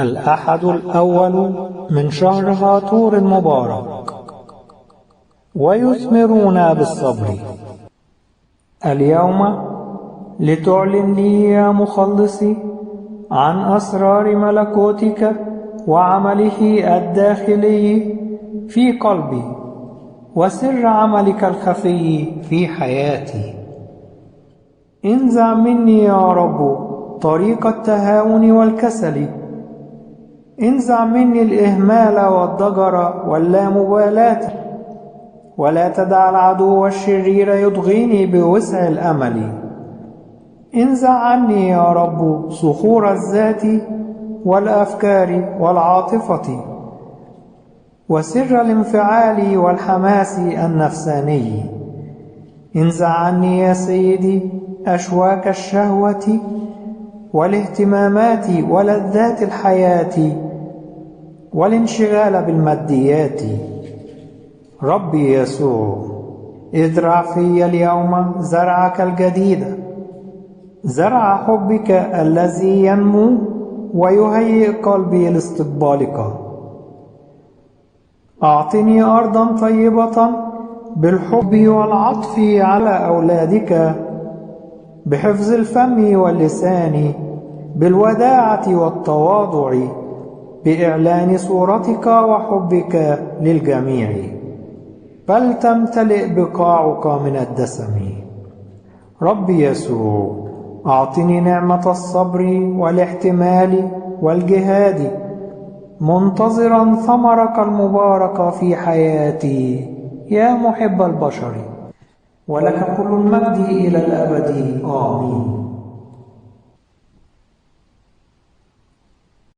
الأحد الأول من شهر هاتور المبارك، ويثمرون بالصبر. اليوم لتعلن لي يا مخلصي عن أسرار ملكوتك وعمله الداخلي في قلبي، وسر عملك الخفي في حياتي. انزع مني يا رب طريق التهاون والكسل، انزع مني الإهمال والضجر واللامبالاة، ولا تدع العدو الشرير يضغيني بوسع الأمل. انزع عني يا رب صخور الذات والأفكار والعاطفة، وسر الانفعال والحماس النفساني. انزع عني يا سيدي أشواك الشهوة والاهتمامات ولذات الحياة والانشغال بالماديات. ربي يسوع، ازرع في اليوم زرعك الجديد، زرع حبك الذي ينمو ويهيئ قلبي لاستقبالك. أعطني أرضا طيبة بالحب والعطف على أولادك، بحفظ الفم واللسان، بالوداعة والتواضع، بإعلان صورتك وحبك للجميع. فلتمتلئ بقاعك من الدسم. ربي يسوع، أعطني نعمة الصبر والاحتمال والجهاد، منتظرا ثمرك المبارك في حياتي يا محب البشر. ولك كل المجد إلى الأبد. آمين.